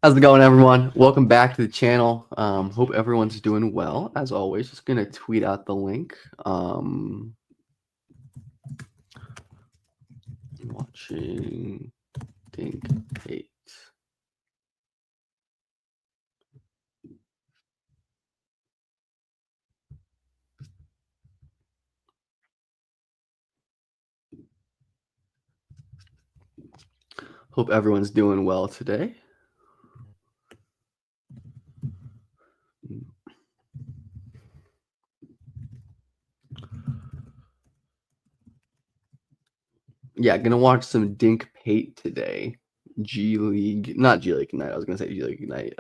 How's it going, everyone? Welcome back to the channel. Hope everyone's doing well. As always, just gonna tweet out the link. Watching Dink Pate. Hope everyone's doing well today. Yeah, gonna watch some Dink Pate today. G League, not G League Night. I was gonna say G League Night.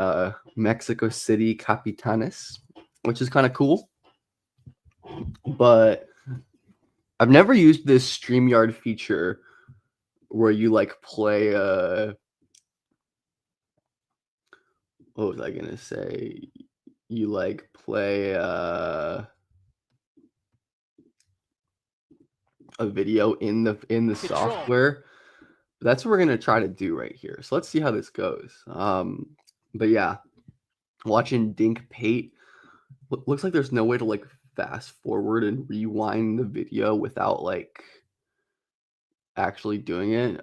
Mexico City Capitanes, which is kind of cool. But I've never used this StreamYard feature where you like play what was I gonna say? You like play a video in the software. That's what we're gonna try to do right here. So let's see how this goes. But yeah, watching Dink Pate. Looks like there's no way to like fast forward and rewind the video without like actually doing it.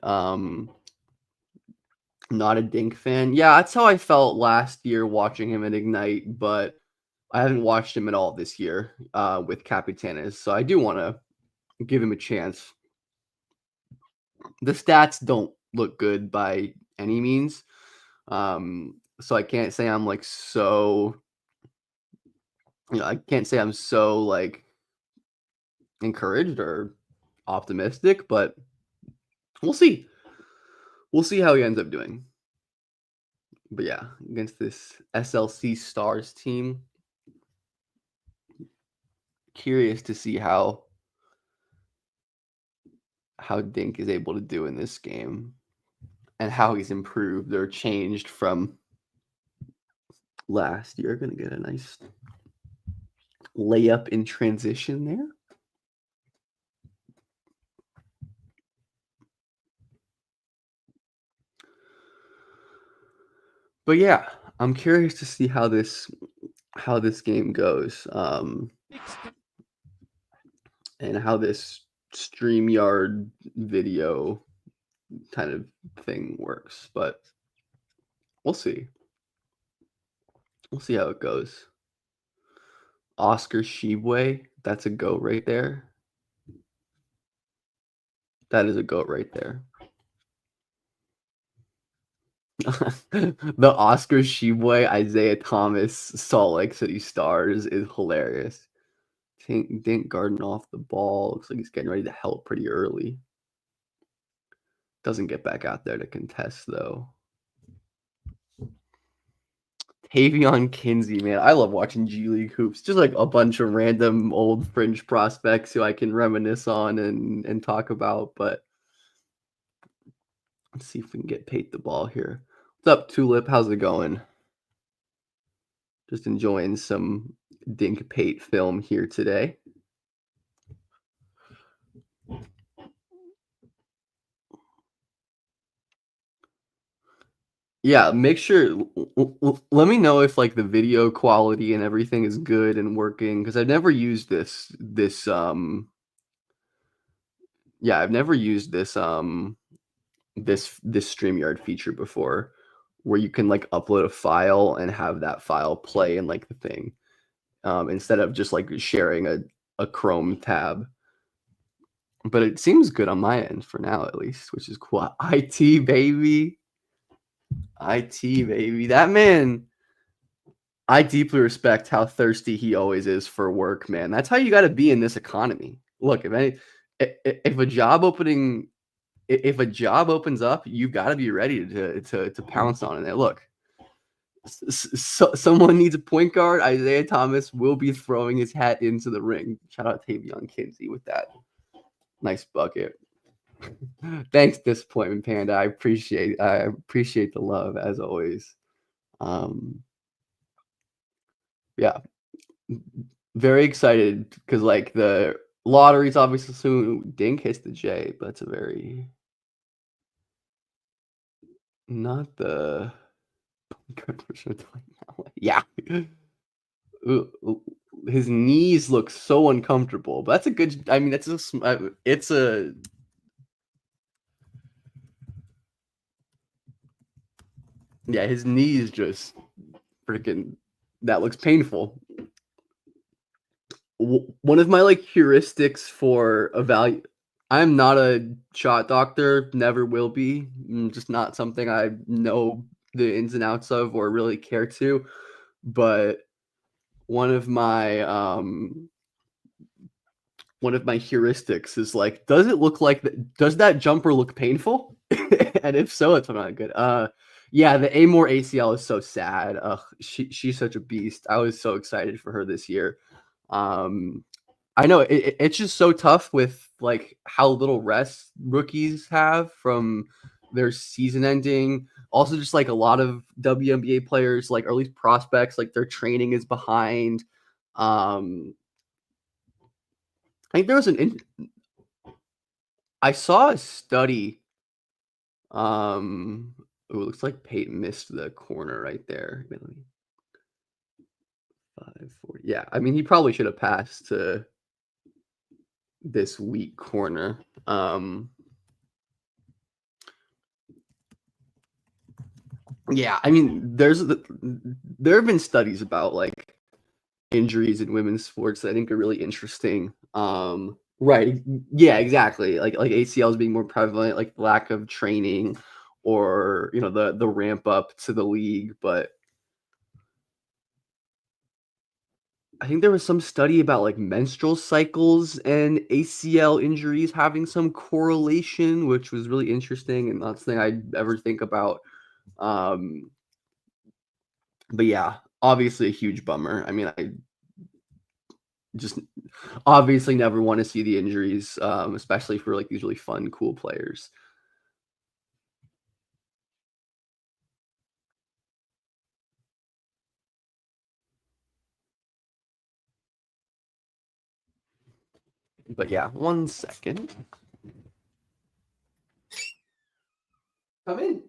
Not a Dink fan. Yeah, that's how I felt last year watching him at Ignite, but I haven't watched him at all this year with Capitanes, so I do want to give him a chance. The stats don't look good by any means, so I can't say I'm like so. I can't say I'm so like encouraged or optimistic, but we'll see. We'll see how he ends up doing. But yeah, against this SLC Stars team, curious to see how Dink is able to do in this game and how he's improved or changed from last year. Gonna get a nice layup in transition there. But yeah, I'm curious to see how this game goes, and how this StreamYard video kind of thing works. But we'll see. We'll see how it goes. Oscar Shibwe, that's a goat right there. That is a goat right there. The Oscar Shibwe Isaiah Thomas Salt Lake City Stars is hilarious. Dink Garden off the ball. Looks like he's getting ready to help pretty early. Doesn't get back out there to contest though. Tavion Kinsey, man. I love watching G League hoops. Just like a bunch of random old fringe prospects who I can reminisce on and talk about. But let's see if we can get Pate the ball here. What's up, Tulip? How's it going? Just enjoying some Dink Pate film here today. Yeah, make sure let me know if like the video quality and everything is good and working because I've never used this yeah, I've never used this this StreamYard feature before where you can like upload a file and have that file play in like the thing instead of just like sharing a Chrome tab. But it seems good on my end for now at least, which is cool. IT baby. IT baby. That man, I deeply respect how thirsty he always is for work, man. That's how you got to be in this economy. Look, if a job opening, if a job opens up, you got to be ready to pounce on it. Look, someone needs a point guard. Isaiah Thomas will be throwing his hat into the ring. Shout out Tavion Kinsey with that nice bucket. Thanks, Disappointment Panda. I appreciate the love as always. Yeah, very excited because like the lottery's obviously soon. Dink hits the J, but it's a very not the Good version of Dwayne Alley. Yeah. Ooh, ooh, his knees look so uncomfortable, but that's a good I mean, that's a sm it's a yeah, his knees just freaking that looks painful. One of my, like, heuristics for evalu I'm not a shot doctor, never will be, just not something I know the ins and outs of or really care to, but one of my, um one of my heuristics is, like, does that jumper look painful? And if so, it's not good. Yeah, the Amore ACL is so sad. Ugh, she's such a beast. I was so excited for her this year. Um, I know it's just so tough with like how little rest rookies have from their season ending. Also, just like a lot of WNBA players, like or at least prospects, like their training is behind. Um, I think there was I saw a study. Ooh, it looks like Peyton missed the corner right there. Wait, let me 540. Yeah, I mean he probably should have passed to this weak corner. Yeah, I mean, there have been studies about like injuries in women's sports that I think are really interesting. Right, yeah, exactly. Like ACLs being more prevalent, like lack of training, or the ramp up to the league. But I think there was some study about like menstrual cycles and ACL injuries having some correlation, which was really interesting and not something I'd ever think about. Um, but yeah, obviously a huge bummer. I mean, I just obviously never want to see the injuries, especially for like these really fun, cool players. But yeah, 1 second. Come in.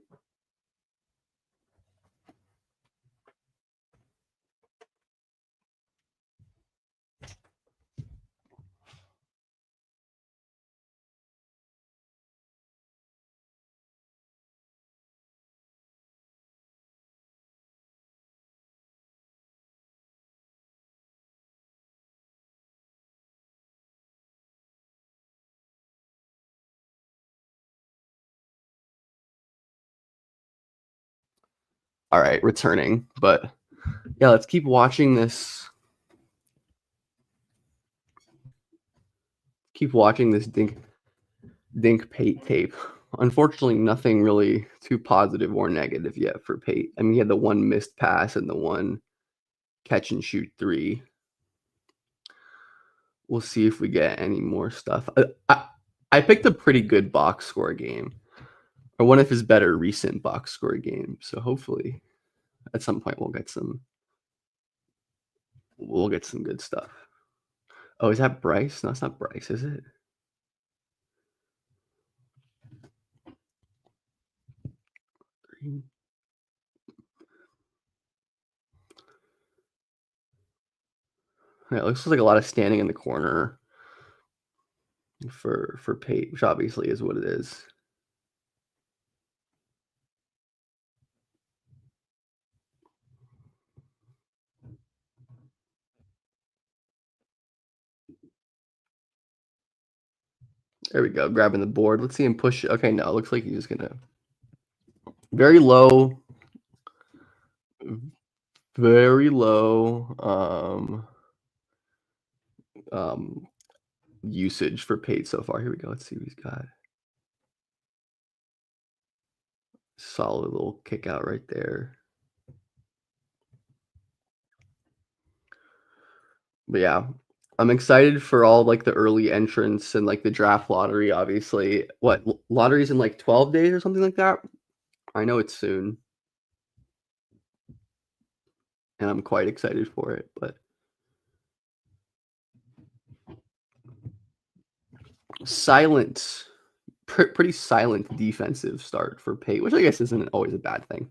All right, returning. But yeah, let's keep watching this. Keep watching this Dink Pate tape. Unfortunately, nothing really too positive or negative yet for Pate. I mean, he had the one missed pass and the one catch and shoot three. We'll see if we get any more stuff. I picked a pretty good box score game, or one of his better recent box score games. So hopefully, at some point, we'll get some good stuff. Oh, is that Bryce? No, it's not Bryce, is it? Yeah, it looks like a lot of standing in the corner for Pate, which obviously is what it is. There we go, grabbing the board. Let's see him push. Okay, no, it looks like he's just gonna very low, very low um usage for Pate so far. Here we go. Let's see what he's got. Solid little kick out right there. But yeah, I'm excited for all like the early entrants and like the draft lottery. Obviously, what lottery's in like 12 days or something like that. I know it's soon, and I'm quite excited for it. But silent, pretty silent defensive start for Pate, which I guess isn't always a bad thing.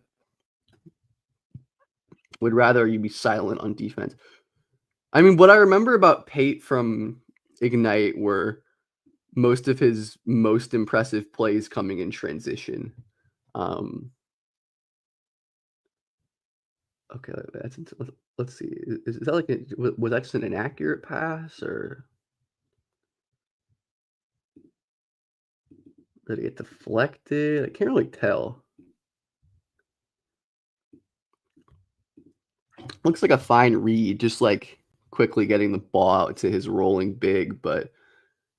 Would rather you be silent on defense. I mean, what I remember about Pate from Ignite were most of his most impressive plays coming in transition. Um, okay, let's see. Is that like was that just an inaccurate pass or did it get deflected? I can't really tell. Looks like a fine read, just like quickly getting the ball out to his rolling big, but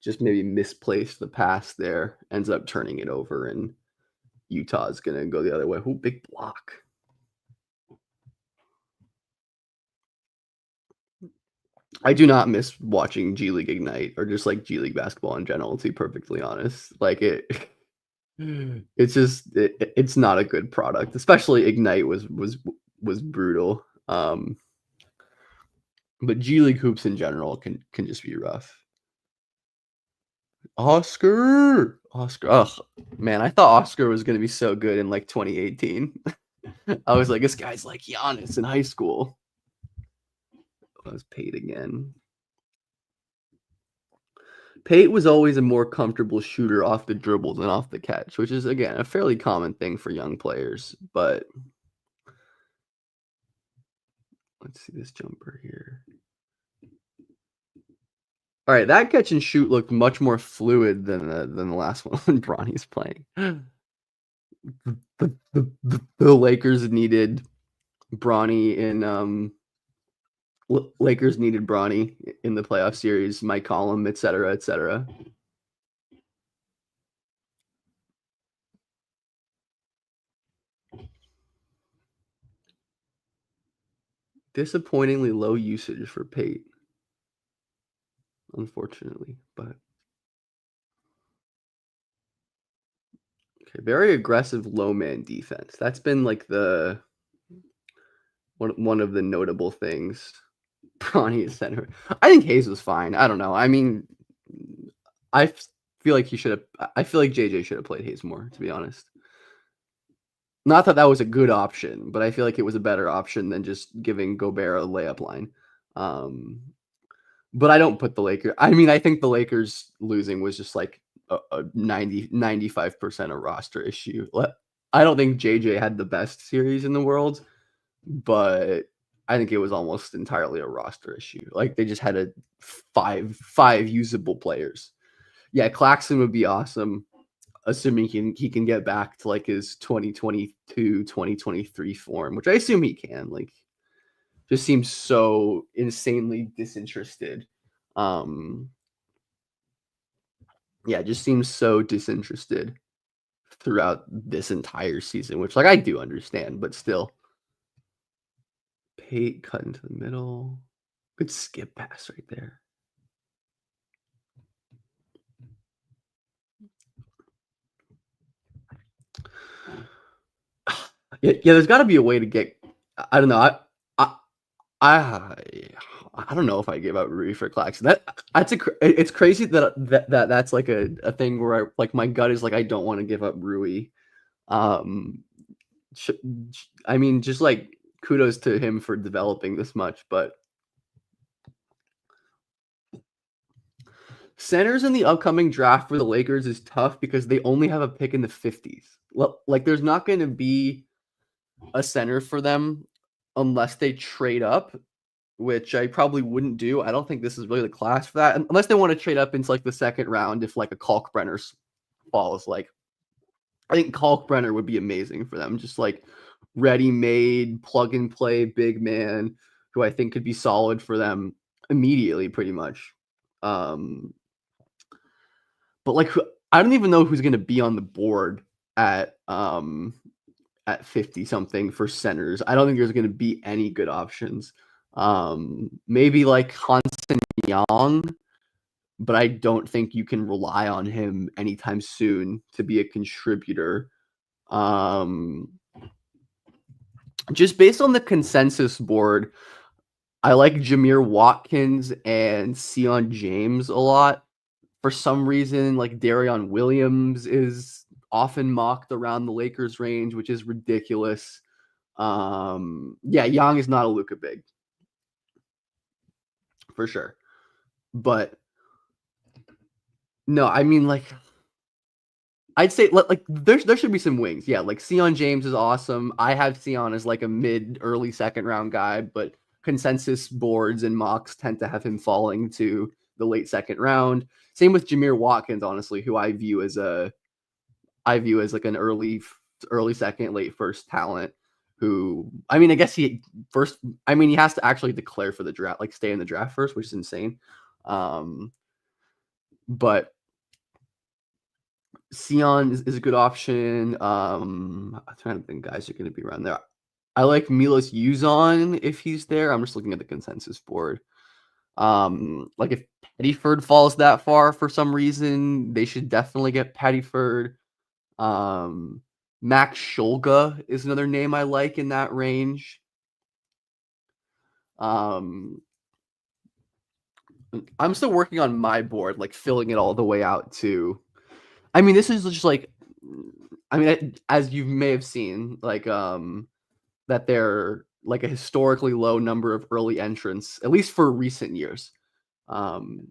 just maybe misplaced the pass there. Ends up turning it over, and Utah's gonna go the other way. Who big block? I do not miss watching G League Ignite or just like G League basketball in general, to be perfectly honest. Like it it's just it's not a good product. Especially Ignite was brutal. But G League hoops in general can just be rough. Oscar. Ugh, man, I thought Oscar was gonna be so good in like 2018. I was like, this guy's like Giannis in high school. I was paid again. Pate was always a more comfortable shooter off the dribble than off the catch, which is again a fairly common thing for young players. But let's see this jumper here. All right, that catch and shoot looked much more fluid than the last one when Bronny's playing. The Lakers needed Bronny in Lakers needed Bronny in the playoff series, Mike Collum, et cetera, et cetera. Disappointingly low usage for Pate, unfortunately, but okay, very aggressive low man defense. That's been like the one of the notable things. Bronny is center. I think Hayes was fine. I don't know. I mean, I feel like he should have. I feel like JJ should have played Hayes more, to be honest. Not that that was a good option, but I feel like it was a better option than just giving Gobert a layup line. Um, but I don't put the Lakers. I mean, I think the Lakers losing was just like a 95% a roster issue. I don't think JJ had the best series in the world, but I think it was almost entirely a roster issue. Like they just had a five usable players. Yeah, Claxton would be awesome, assuming he can get back to like his 2022, 2023 form, which I assume he can. Like just seems so insanely disinterested. Um yeah, just seems so disinterested throughout this entire season, which like I do understand, but still. Pate cut into the middle. Good skip pass right there. Yeah, there's got to be a way to get. I don't know. I, I don't know if I give up Rui for Claxton. It's crazy that's like a thing where like my gut is like I don't want to give up Rui. Um, I mean, just like kudos to him for developing this much, but centers in the upcoming draft for the Lakers is tough because they only have a pick in the 50s. Like, there's not going to be a center for them unless they trade up, which I probably wouldn't do. I don't think this is really the class for that, unless they want to trade up into like the second round if like a Kalkbrenner falls. Like, I think Kalkbrenner would be amazing for them, just like ready-made, plug-and-play big man who I think could be solid for them immediately, pretty much. Um, but like, I don't even know who's going to be on the board at 50 something for centers. I don't think there's going to be any good options. Maybe like Hansen Young, but I don't think you can rely on him anytime soon to be a contributor. Just based on the consensus board, I like Jameer Watkins and Sion James a lot. For some reason, like Darion Williams is often mocked around the Lakers range, which is ridiculous. Yeah, Young is not a Luka big for sure. But no, I mean like I'd say like there should be some wings. Yeah, like Sion James is awesome. I have Sion as like a mid early second round guy, but consensus boards and mocks tend to have him falling to the late second round. Same with Jameer Watkins, honestly, who I view as like an early second, late first talent. Who I mean, I guess he first. I mean, he has to actually declare for the draft, like stay in the draft first, which is insane. Um, but Sion is a good option. I'm trying to think guys are going to be around there. I like Milos Uzon if he's there. I'm just looking at the consensus board. Like if Pettyford falls that far for some reason, they should definitely get Pettyford. Um, Max Shulga is another name I like in that range. Um, I'm still working on my board, like filling it all the way out to. I mean, this is just like, I mean, as you may have seen, like that they're like a historically low number of early entrants, at least for recent years. Um,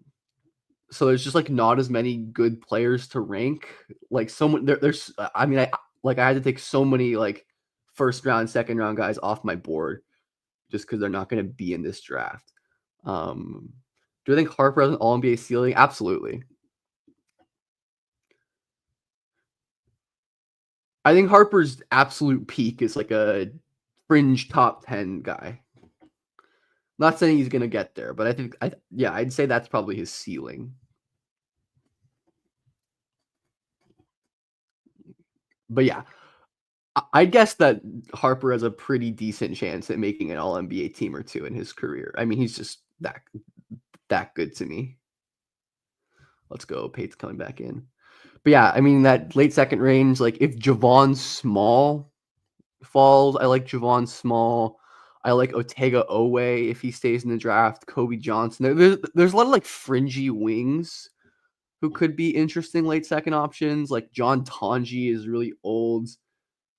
so there's just like not as many good players to rank. Like someone there's, I mean, I had to take so many like first round, second round guys off my board just because they're not going to be in this draft. Um, do I think Harper has an All NBA ceiling? Absolutely. I think Harper's absolute peak is like a fringe top 10 guy. Not saying he's going to get there, but yeah, I'd say that's probably his ceiling. But yeah, I guess that Harper has a pretty decent chance at making an All NBA team or two in his career. I mean, he's just that good to me. Let's go. Pate's coming back in. But yeah, I mean that late second range, like if Javon Small falls, I like Javon Small. I like Otega Owe if he stays in the draft. Kobe Johnson. There's a lot of like fringy wings who could be interesting late second options. Like John Tonji is really old.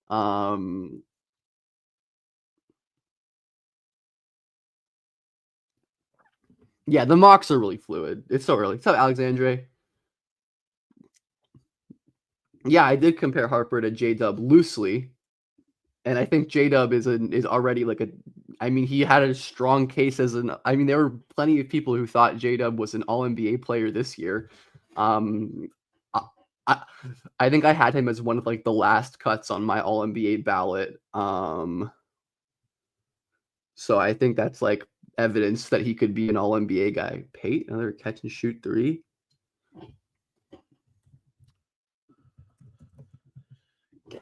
Um, yeah, the mocks are really fluid. It's so early. What's up, Alexandre? Yeah, I did compare Harper to J Dub loosely, and I think J Dub is already like a. I mean, he had a strong case as an. I mean, there were plenty of people who thought J Dub was an All NBA player this year. Um, I, I I think I had him as one of like the last cuts on my All NBA ballot. So I think that's like evidence that he could be an All NBA guy. Pate, another catch and shoot three.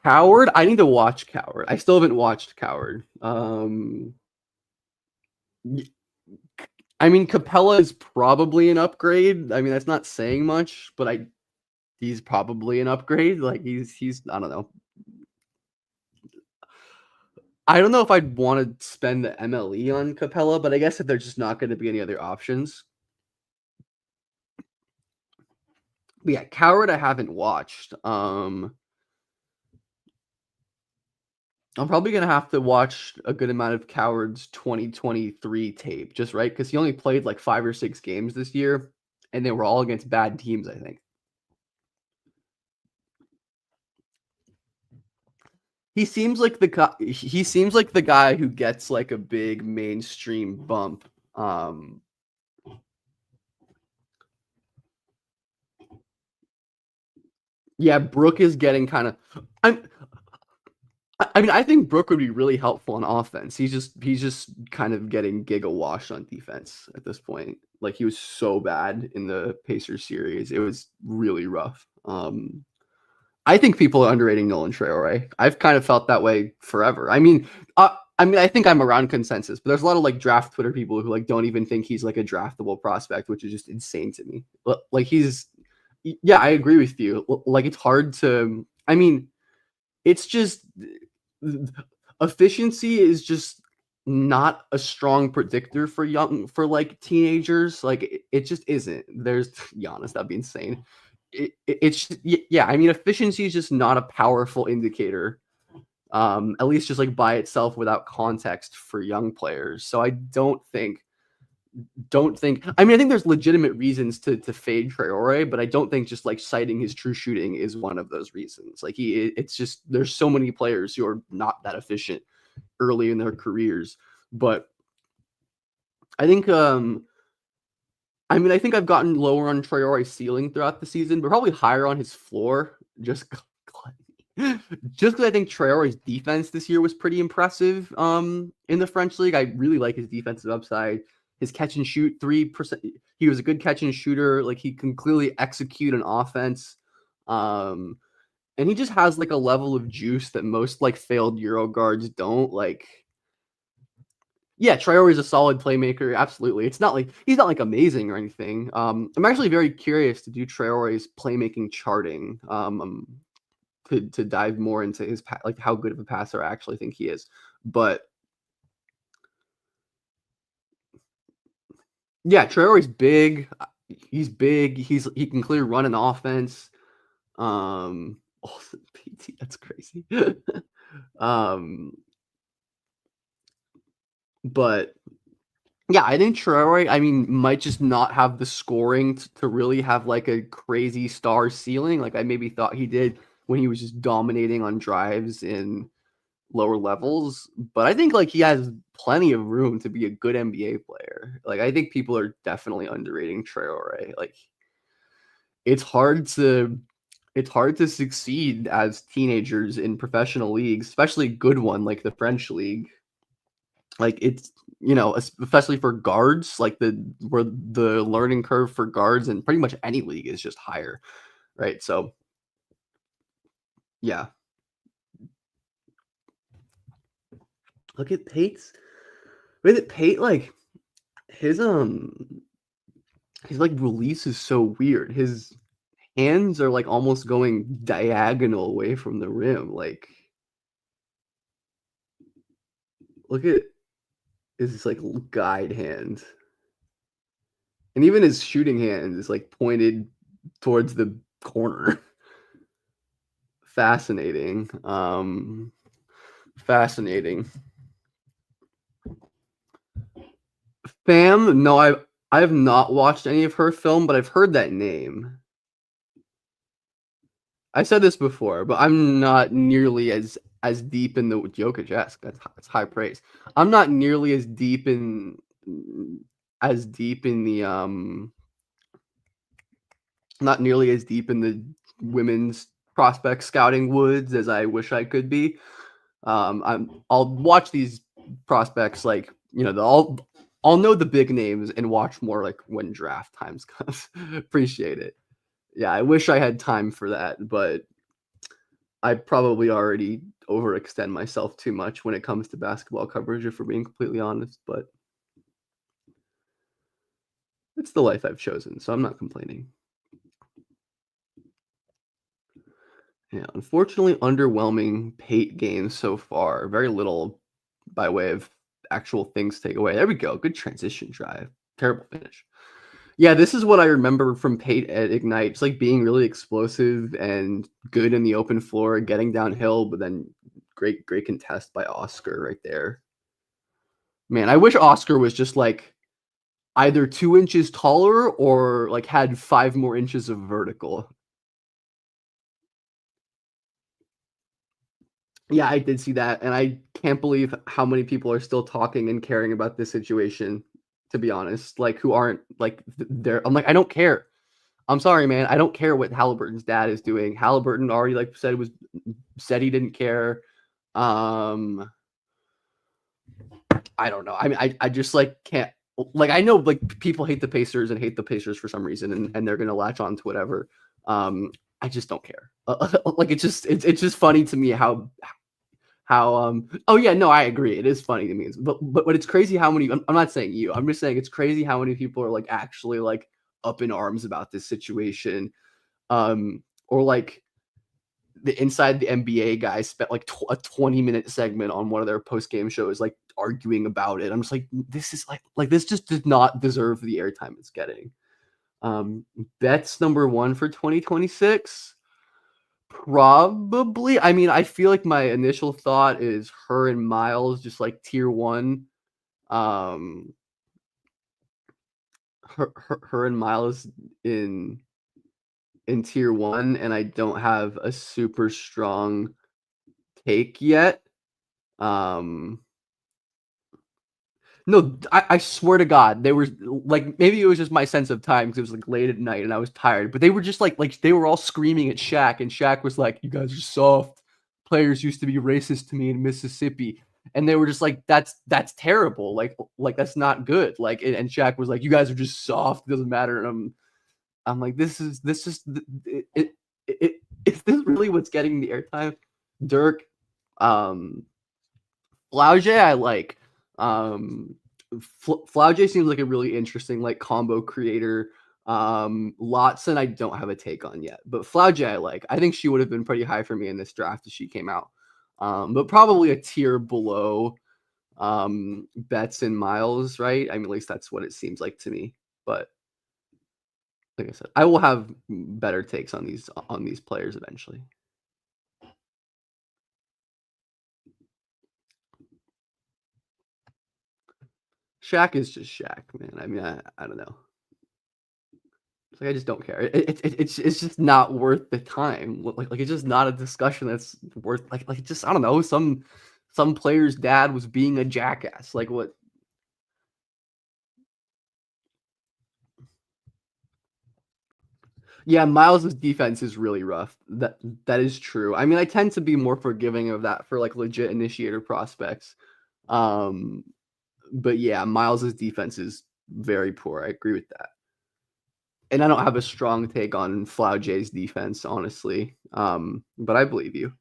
Coward, I need to watch Coward. I still haven't watched Coward. I mean, Capella is probably an upgrade. I mean, that's not saying much, but he's probably an upgrade. Like he's I don't know. I don't know if I'd want to spend the MLE on Capella, but I guess if there's just not going to be any other options. But yeah, Coward I haven't watched. I'm probably gonna have to watch a good amount of Coward's 2023 tape, just right because he only played like 5 or 6 games this year, and they were all against bad teams. I think he seems like the guy who gets like a big mainstream bump. Yeah, Brook is getting kind of. I'm I mean, I think Brook would be really helpful on offense. He's just kind of getting giga washed on defense at this point. Like he was so bad in the Pacers series. It was really rough. I think people are underrating Nolan Traore. I've kind of felt that way forever. I mean, I think I'm around consensus, but there's a lot of like draft Twitter people who like don't even think he's like a draftable prospect, which is just insane to me. Like yeah, I agree with you. Like it's hard to. I mean, it's just efficiency is just not a strong predictor for like teenagers. Like it just isn't. There's Giannis, that'd be insane. It's yeah. I mean, efficiency is just not a powerful indicator at least just like by itself without context for young players. So I don't think I mean I think there's legitimate reasons to fade Traore, but I don't think just like citing his true shooting is one of those reasons. Like it's just there's so many players who are not that efficient early in their careers. But I think I mean I think I've gotten lower on Traore's ceiling throughout the season, but probably higher on his floor. Just because I think Traore's defense this year was pretty impressive in the French league. I really like his defensive upside. His catch and shoot 3%. He was a good catch and shooter. Like he can clearly execute an offense. Um, and he just has like a level of juice that most like failed Euro guards don't. Like, yeah, Traore is a solid playmaker. Absolutely. It's not like he's not like amazing or anything. I'm actually very curious to do Traore's playmaking charting. To dive more into his like how good of a passer I actually think he is. But yeah, Traore's big. He's big. He can clearly run an offense. Also PT, that's crazy. um, but yeah, I think Traore, I mean, might just not have the scoring to really have like a crazy star ceiling. Like I maybe thought he did when he was just dominating on drives in lower levels, but I think like he has plenty of room to be a good NBA player. Like I think people are definitely underrating Traore. Like it's hard to it's hard to succeed as teenagers in professional leagues, especially a good one like the French league. Like it's especially for guards, like where the learning curve for guards in pretty much any league is just higher, right? So yeah, look at Pate's. Look at Pate, like his his like release is so weird. His hands are like almost going diagonal away from the rim. Like look at his like guide hand. And even his shooting hand is like pointed towards the corner. Fascinating. Fascinating. Fam, no, I have not watched any of her film, but I've heard that name. I said this before, but I'm not nearly as deep in the Jokic-esque. That's high praise. I'm not nearly as deep in the not nearly as deep in the women's prospect scouting woods as I wish I could be. I'll watch these prospects like I'll know the big names and watch more like when draft times comes. Appreciate it. Yeah, I wish I had time for that, but I probably already overextend myself too much when it comes to basketball coverage, if we're being completely honest. But it's the life I've chosen, so I'm not complaining. Yeah, unfortunately, underwhelming Pate games so far. Very little by way of actual things to take away. There we go. Good transition drive. Terrible finish. Yeah, this is what I remember from Pate at Ignite. It's like being really explosive and good in the open floor, getting downhill, but then great contest by Oscar right there. Man, I wish Oscar was just like either 2 inches taller or like had 5 more inches of vertical. Yeah, I did see that, and I can't believe how many people are still talking and caring about this situation, to be honest, like, who aren't, like, they're I'm like, "I don't care. I'm sorry, man. I don't care what Halliburton's dad is doing." Halliburton already, like, said he didn't care. Um, I don't know. I mean, I just, like, can't like, I know, like, people hate the Pacers and hate the Pacers for some reason, and they're gonna latch on to whatever. I just don't care. Like, it's just funny to me how oh yeah, no, I agree, it is funny to me, but it's crazy how many I'm not saying you, I'm just saying it's crazy how many people are like actually like up in arms about this situation. Or like the Inside the NBA guys spent like a 20-minute segment on one of their post-game shows like arguing about it. I'm just like, this is like this just did not deserve the airtime it's getting. um Bets number one for 2026. Probably. I mean, I feel like my initial thought is her and Miles just like tier 1. Um, her and Miles in tier 1, and I don't have a super strong take yet. Um No, I swear to God, they were like, maybe it was just my sense of time because it was, like, late at night and I was tired, but they were just like, they were all screaming at Shaq, and Shaq was like, "You guys are soft. Players used to be racist to me in Mississippi." And they were just like, "That's terrible. Like, that's not good." Like, and Shaq was like, "You guys are just soft. It doesn't matter." And I'm like, this is th it is this really what's getting the airtime? Dirk, um Flau'jae, I like. Um, Flau'jae seems like a really interesting like combo creator. Lotzson, I don't have a take on yet, but Flau'jae, I like. I think she would have been pretty high for me in this draft if she came out. But probably a tier below Betts and Miles, right? I mean, at least that's what it seems like to me. But like I said, I will have better takes on these players eventually. Shaq is just Shaq, man. I mean, I don't know. It's like, I just don't care. It's just not worth the time. Like, it's just not a discussion that's worth like, just I don't know, some player's dad was being a jackass. Like, what? Yeah, Miles's defense is really rough. That is true. I mean, I tend to be more forgiving of that for, like, legit initiator prospects. Um, but yeah, Miles's defense is very poor. I agree with that. And I don't have a strong take on Flau'jae's defense, honestly. But I believe you.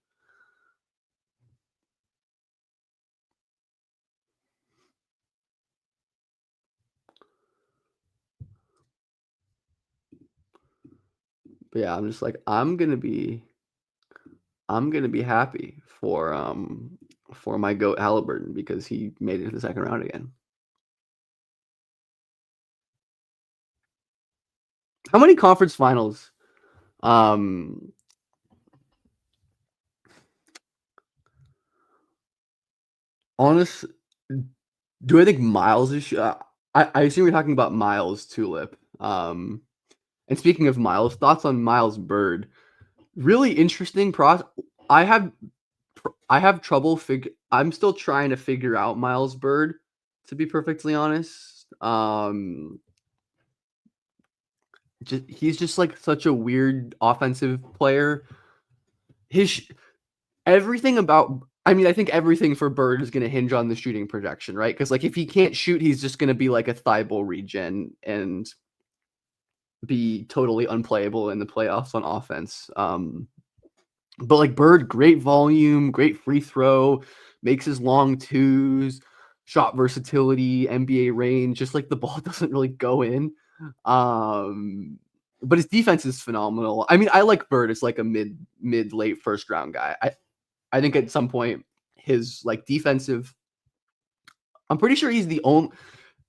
But yeah, I'm just like, I'm gonna be happy for my goat Halliburton because he made it to the second round again. How many conference finals? Um, honest, do I think Miles is? I assume you're talking about Miles Tulip. And speaking of Miles, thoughts on Miles Bird? Really interesting process. I have I have trouble I'm still trying to figure out Miles Bird, to be perfectly honest. He's just like such a weird offensive player. His everything about I mean, I think everything for Bird is going to hinge on the shooting projection, right? Because like if he can't shoot, he's just going to be like a Thibault regen and be totally unplayable in the playoffs on offense. But like Bird, great volume, great free throw, makes his long twos, shot versatility, NBA range. Just like the ball doesn't really go in. Um, but his defense is phenomenal. I mean, I like Bird as like a mid late first round guy. I think at some point his like defensive. I'm pretty sure he's the only.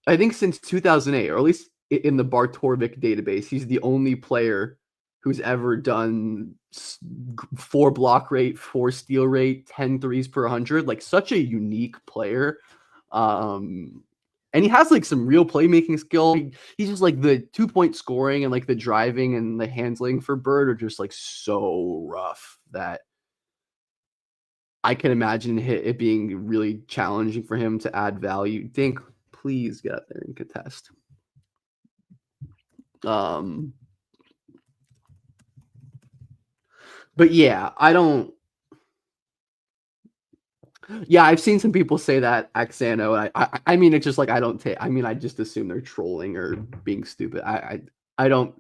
I think since 2008, or at least in the Bartorvik database, he's the only player who's ever done 4 block rate, 4 steal rate, 10 threes per 100. Like such a unique player. And he has like some real playmaking skill. He's just like the 2 point scoring and like the driving and the handling for Bird are just like so rough that I can imagine it being really challenging for him to add value. Dink, please get up there and contest. Um, but yeah, I don't. Yeah, I've seen some people say that Axano. I mean, it's just like I don't take. I mean, I just assume they're trolling or being stupid. I don't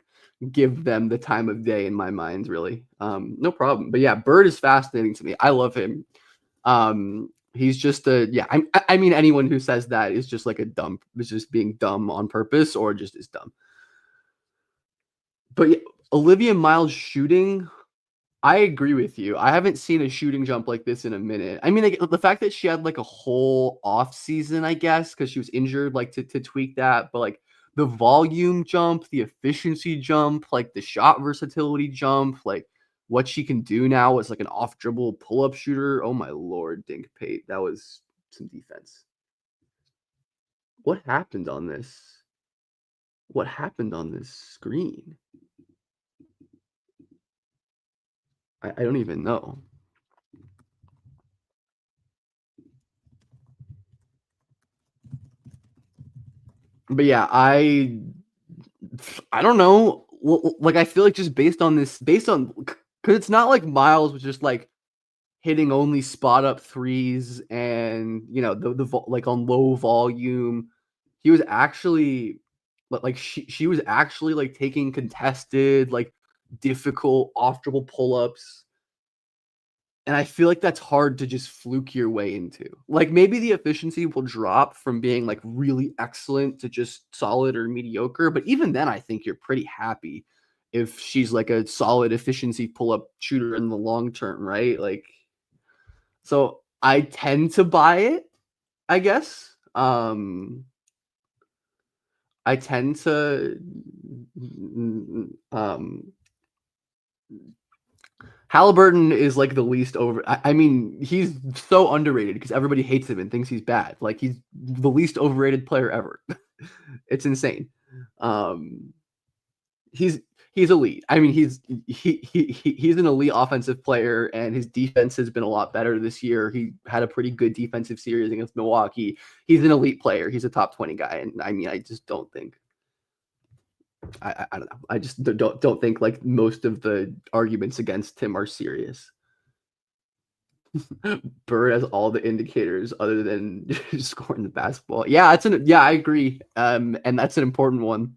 give them the time of day in my mind, really. No problem. But yeah, Bird is fascinating to me. I love him. He's just a yeah. I mean, anyone who says that is just like a dumb. Is just being dumb on purpose or just is dumb. But yeah, Olivia Miles shooting, I agree with you. I haven't seen a shooting jump like this in a minute. I mean, like, the fact that she had like a whole off season, I guess, because she was injured, like to tweak that. But like the volume jump, the efficiency jump, like the shot versatility jump, like what she can do now as like an off dribble pull up shooter. Oh my lord, Dink Pate. That was some defense. What happened on this? What happened on this screen? I don't even know. But yeah, I don't know. Like I feel like just based on because it's not like Miles was just like hitting only spot up threes and like on low volume. He was actually like she was actually like taking contested like difficult off dribble pull ups. And I feel like that's hard to just fluke your way into. Like, maybe the efficiency will drop from being, like, really excellent to just solid or mediocre, but even then, I think you're pretty happy if she's, like, a solid efficiency pull-up shooter in the long term, right? Like, so I tend to buy it, I guess. I tend to um Halliburton is like the least over. I mean, he's so underrated because everybody hates him and thinks he's bad. Like he's the least overrated player ever. It's insane. Um, he's he's elite. I mean, he's an elite offensive player, and his defense has been a lot better this year. He had a pretty good defensive series against Milwaukee. He's an elite player. He's a top 20 guy, and I mean, I just don't think. I don't know. I just don't think like most of the arguments against him are serious. Bird has all the indicators other than scoring the basketball. Yeah, I agree. And that's an important one.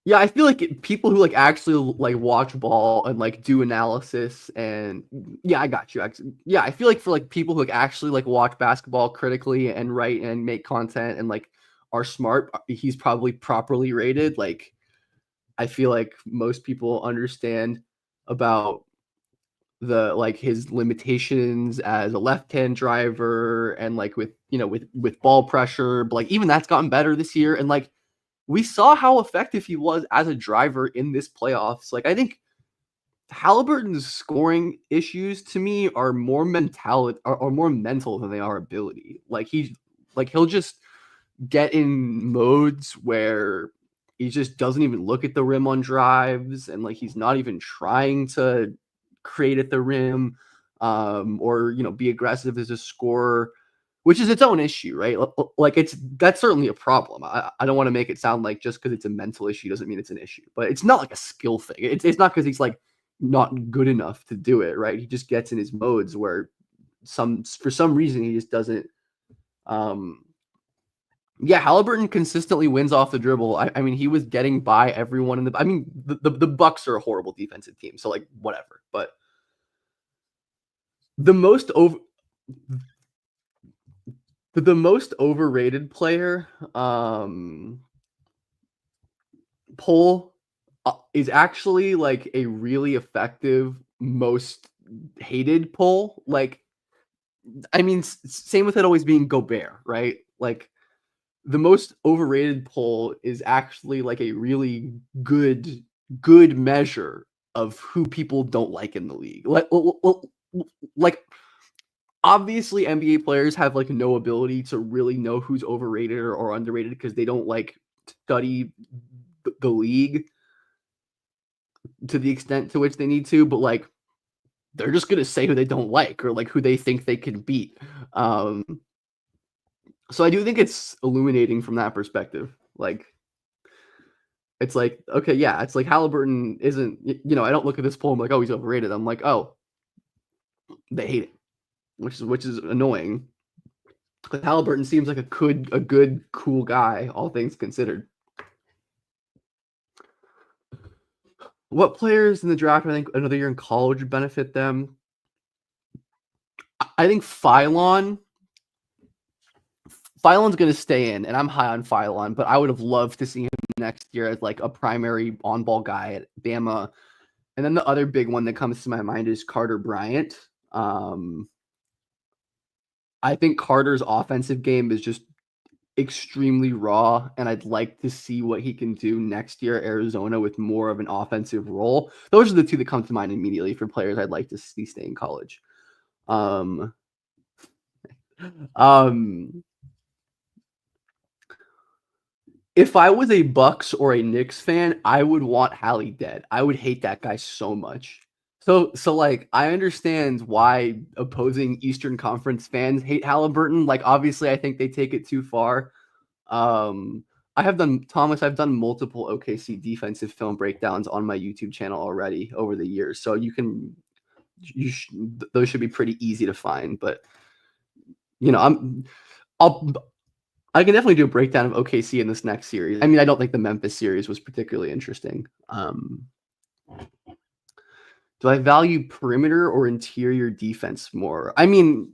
Yeah, I feel like people who like actually like watch ball and like do analysis and yeah, I got you. Yeah, I feel like for like people who like actually like watch basketball critically and write and make content and like are smart, he's probably properly rated. Like I feel like most people understand about the like his limitations as a left-hand driver and like with with ball pressure, but like even that's gotten better this year. And like we saw how effective he was as a driver in this playoffs. Like I think Halliburton's scoring issues to me are more are more mental than they are ability. Like he'll just get in modes where he just doesn't even look at the rim on drives and like he's not even trying to create at the rim or be aggressive as a scorer, which is its own issue, right? Like that's certainly a problem. I don't want to make it sound like just because it's a mental issue doesn't mean it's an issue, but it's not like a skill thing. It's not because he's like not good enough to do it, right? He just gets in his modes where for some reason he just doesn't um yeah, Halliburton consistently wins off the dribble. I mean, he was getting by everyone in the. I mean, the Bucks are a horrible defensive team, so like whatever. But the most over the most overrated player, poll, is actually like a really effective most hated poll. Like, I mean, same with it always being Gobert, right? Like the most overrated poll is actually like a really good measure of who people don't like in the league. Like obviously NBA players have like no ability to really know who's overrated or underrated because they don't like study the league to the extent to which they need to, but like they're just gonna say who they don't like or like who they think they can beat. So I do think it's illuminating from that perspective. Like it's like, okay, yeah, it's like Halliburton isn't, I don't look at this poll and be like, oh, he's overrated. I'm like, oh, they hate it, which is annoying. Because Halliburton seems like a good, cool guy, all things considered. What players in the draft I think another year in college would benefit them? I think Phylon's going to stay in, and I'm high on Phylon, but I would have loved to see him next year as like a primary on-ball guy at Bama. And then the other big one that comes to my mind is Carter Bryant. I think Carter's offensive game is just extremely raw, and I'd like to see what he can do next year at Arizona with more of an offensive role. Those are the two that come to mind immediately for players I'd like to see stay in college. Um, um, if I was a Bucks or a Knicks fan, I would want Hallie dead. I would hate that guy so much. So like I understand why opposing Eastern Conference fans hate Halliburton. Like obviously I think they take it too far. Um, I've done multiple OKC defensive film breakdowns on my YouTube channel already over the years. So those should be pretty easy to find, but you know, I'll I can definitely do a breakdown of OKC in this next series. I mean, I don't think the Memphis series was particularly interesting. Do I value perimeter or interior defense more? I mean,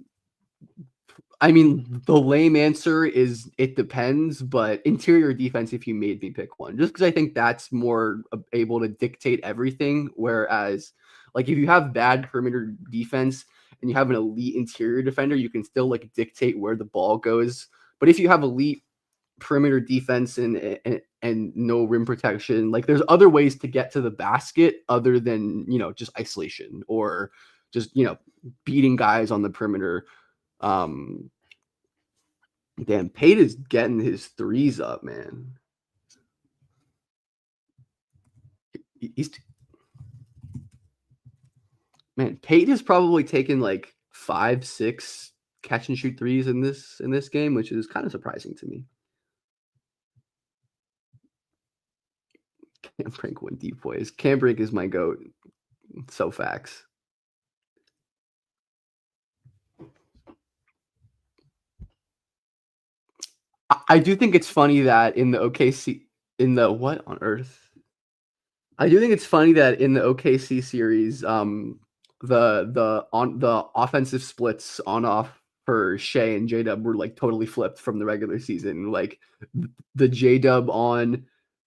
the lame answer is it depends, but interior defense if you made me pick one, just because I think that's more able to dictate everything. Whereas, like, if you have bad perimeter defense and you have an elite interior defender, you can still like dictate where the ball goes. But if you have elite perimeter defense and no rim protection, like there's other ways to get to the basket other than just isolation or just beating guys on the perimeter. um Damn, Pate is getting his threes up, man. He's Man, Pate has probably taken like 5, 6 catch and shoot threes in this game, which is kind of surprising to me. Cam Brink went deep boys. Cam Brink is my goat. So facts. I do think it's funny that in the OKC in the what on earth? I do think it's funny that in the OKC series, the offensive splits on off for Shea and J Dub were like totally flipped from the regular season. Like the J Dub on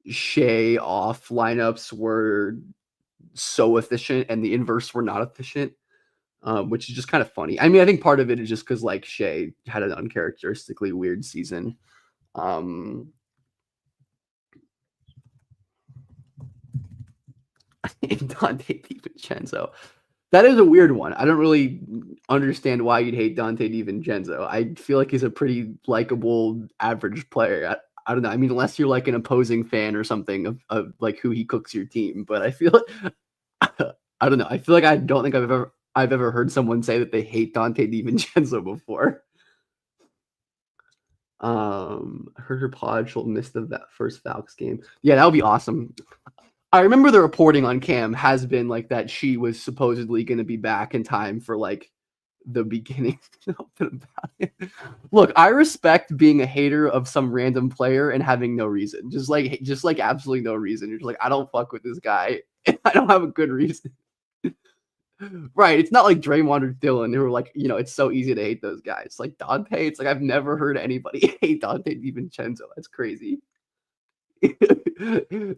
Shea off lineups were so efficient, and the inverse were not efficient, which is just kind of funny. I mean, I think part of it is just because like Shea had an uncharacteristically weird season. Um, and Dante DiVincenzo. That is a weird one. I don't really understand why you'd hate Dante DiVincenzo. I feel like he's a pretty likable, average player. I don't know. I mean, unless you're like an opposing fan or something of like who he cooks your team. But I feel I don't know. I feel like I don't think I've ever heard someone say that they hate Dante DiVincenzo before. Herder Podge will miss the first Valks game. Yeah, that would be awesome. I remember the reporting on Cam has been like that she was supposedly going to be back in time for like the beginning. Look, I respect being a hater of some random player and having no reason, just like absolutely no reason. You're just like, I don't fuck with this guy, and I don't have a good reason. Right? It's not like Draymond or Dylan who are like, it's so easy to hate those guys. Like Dante, it's like I've never heard anybody hate Dante DiVincenzo. That's crazy.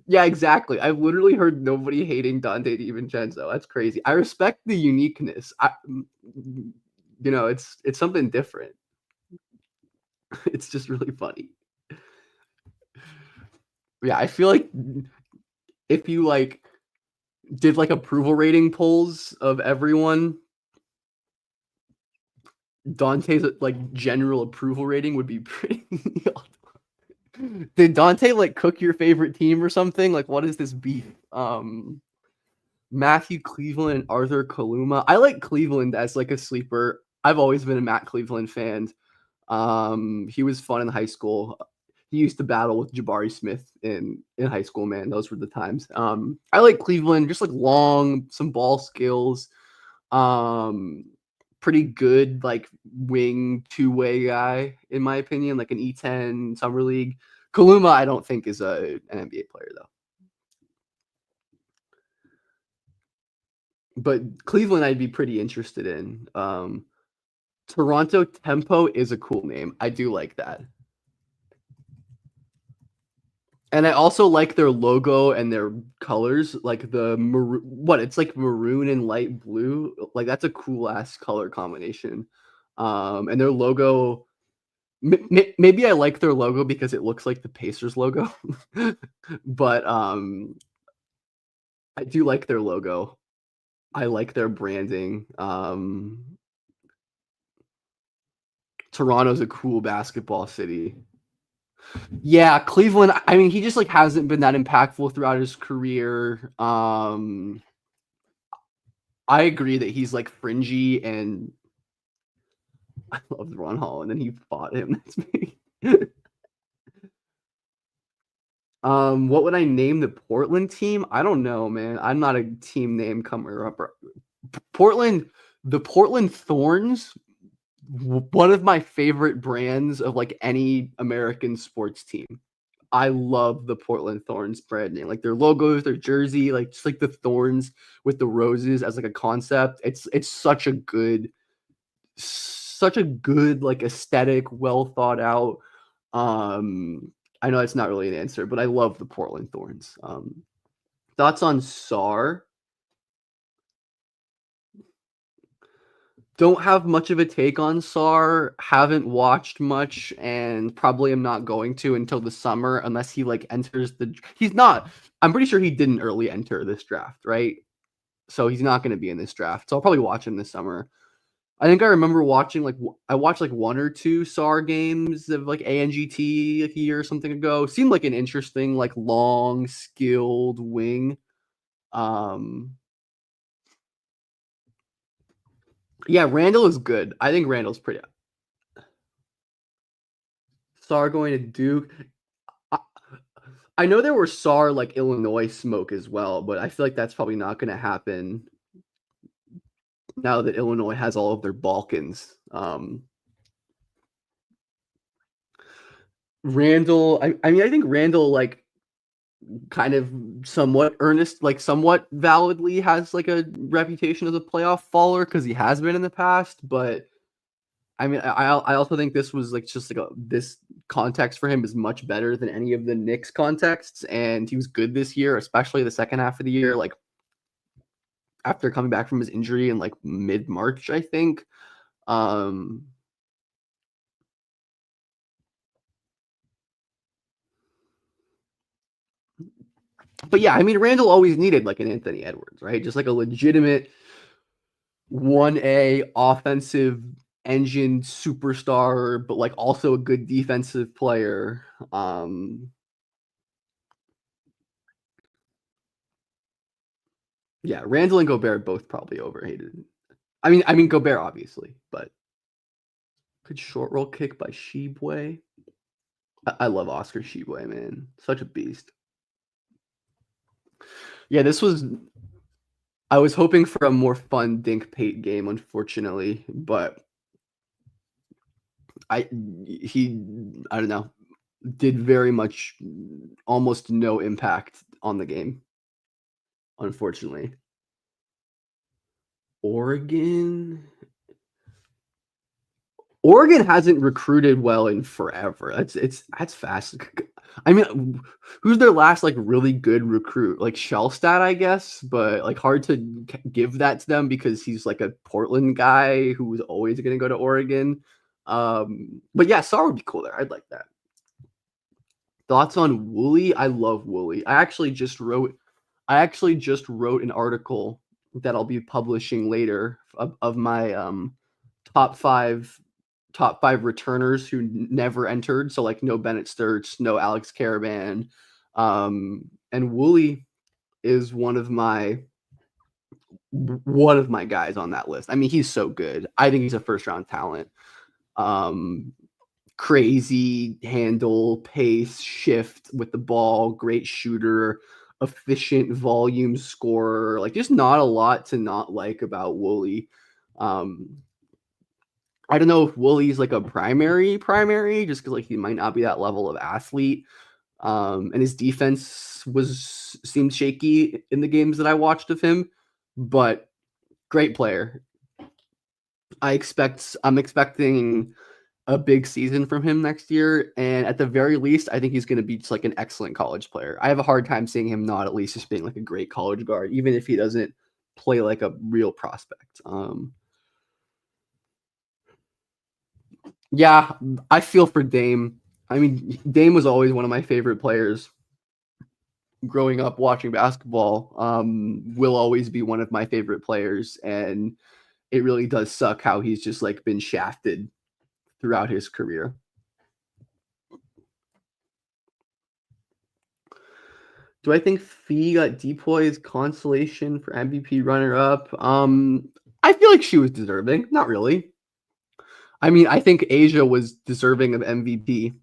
Yeah, exactly. I've literally heard nobody hating Dante DiVincenzo. That's crazy. I respect the uniqueness. It's something different. It's just really funny. Yeah, I feel like if you like did like approval rating polls of everyone, Dante's like general approval rating would be pretty. Did Dante like cook your favorite team or something? Like, what is this beef? Matthew Cleveland and Arthur Kaluma. I like Cleveland as like a sleeper. I've always been a Matt Cleveland fan. He was fun in high school. He used to battle with Jabari Smith in high school, man. Those were the times. I like Cleveland, just like long, some ball skills. Um, Pretty good like wing two-way guy in my opinion, like an E10 summer league. Kaluma, I don't think is an NBA player though. But Cleveland, I'd be pretty interested in. Toronto Tempo is a cool name. I do like that. And I also like their logo and their colors, like it's like maroon and light blue. Like that's a cool ass color combination. And their logo Maybe I like their logo because it looks like the Pacers logo, but I do like their logo. I like their branding. Toronto's a cool basketball city. Yeah, Cleveland. I mean, he just like hasn't been that impactful throughout his career. I agree that he's like fringy, and I love Ron Hall, and then he fought him. That's me. What would I name the Portland team? I don't know, man. I'm not a team name comer up. Portland, the Portland Thorns, one of my favorite brands of like any American sports team. I love the Portland Thorns branding, like their logos, their jersey, like just like the thorns with the roses as like a concept. It's such a good like aesthetic, well thought out. I know that's not really an answer, but I love the Portland Thorns. Thoughts on SAR? Don't have much of a take on SAR. Haven't watched much, and probably am not going to until the summer, unless he like enters the. He's not. I'm pretty sure he didn't early enter this draft, right? So he's not going to be in this draft. So I'll probably watch him this summer. I think I remember watching like I watched like one or two SAR games of like ANGT like a year or something ago. Seemed like an interesting, like long, skilled wing. Um, yeah, Randall is good. I think Randall's pretty. SAR going to Duke. I, I know there were SAR like Illinois smoke as well, but I feel like that's probably not going to happen now that Illinois has all of their Balkans. Randall, I mean, I think Randall like kind of somewhat earnest, like somewhat validly has like a reputation as a playoff faller because he has been in the past. But I mean, I also think this was like just like this context for him is much better than any of the Knicks contexts, and he was good this year, especially the second half of the year. Like after coming back from his injury in like mid March, I think. Um, but yeah, I mean, Randall always needed like an Anthony Edwards, right? Just like a legitimate 1A offensive engine superstar, but like also a good defensive player. Yeah, Randall and Gobert both probably overhated. I mean Gobert obviously, but good short roll kick by Shibwe. I love Oscar Shibwe, man, such a beast. Yeah, this was. I was hoping for a more fun Dink Pate game, unfortunately, but I he I don't know did very much almost no impact on the game, unfortunately. Oregon Oregon hasn't recruited well in forever. That's fast. I mean, who's their last like really good recruit? Like Shellstat, I guess, but like hard to give that to them because he's like a Portland guy who was always going to go to Oregon. But yeah, Sar would be cool there. I'd like that. Thoughts on Wooly? I love Wooly. I actually just wrote an article that I'll be publishing later of my top five top five returners who never entered. So like no Bennett Sturts, no Alex Caravan. And Wooly is one of my guys on that list. I mean, he's so good. I think he's a first round talent. Um, Crazy handle, pace, shift with the ball, great shooter, efficient volume scorer. Like, just not a lot to not like about Wooly. Um, I don't know if Wooly's like a primary, just because like he might not be that level of athlete. And his defense seemed shaky in the games that I watched of him, but great player. I'm expecting a big season from him next year, and at the very least, I think he's going to be just like an excellent college player. I have a hard time seeing him not at least just being like a great college guard, even if he doesn't play like a real prospect. Yeah, I feel for Dame. I mean, Dame was always one of my favorite players growing up watching basketball. Will always be one of my favorite players, and it really does suck how he's just like been shafted throughout his career. Do I think Fee got Depoy's consolation for MVP runner up? I feel like she was deserving. Not really. I mean, I think Asia was deserving of MVP.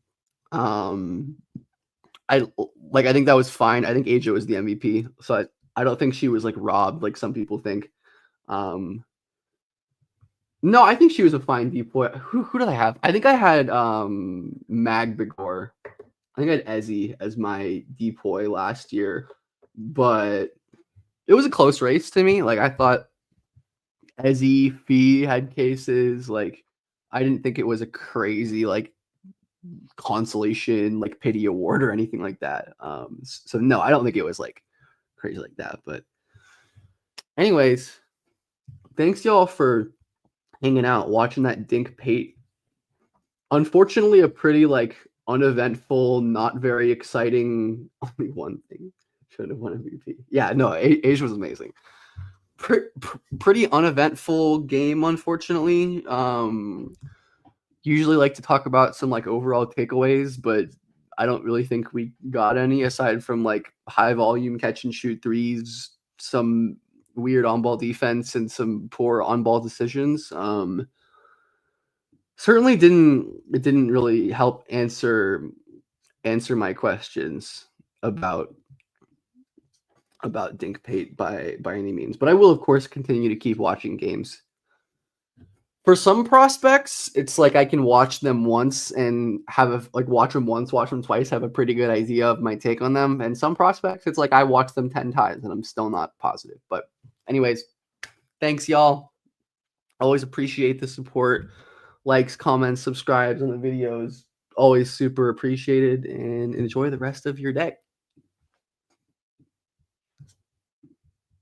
Um, I I think that was fine. I think Asia was the MVP, so I don't think she was like robbed like some people think. Um, no, I think she was a fine Depoy. Who did I have? I think I had Mag Bigor. I think I had Ezzy as my Depoy last year, but it was a close race to me. Like I thought Ezzy, Fee had cases. Like I didn't think it was a crazy like consolation, like pity award or anything like that. So no, I don't think it was like crazy like that. But anyways, thanks y'all for hanging out, watching that Dink Pate. Unfortunately, a pretty like uneventful, not very exciting. Only one thing should have won MVP. Yeah, no, Asia was amazing. Pretty uneventful game, unfortunately. Usually like to talk about some like overall takeaways, but I don't really think we got any aside from like high volume catch and shoot threes, some weird on ball defense, and some poor on ball decisions. Certainly didn't really help answer my questions about Dink Pate by any means. But I will of course continue to keep watching games. For some prospects, it's like I can watch them once and have like watch them once, watch them twice, have a pretty good idea of my take on them. And some prospects, it's like I watch them 10 times and I'm still not positive. But anyways, thanks y'all. Always appreciate the support. Likes, comments, subscribes on the videos. Always super appreciated and enjoy the rest of your day.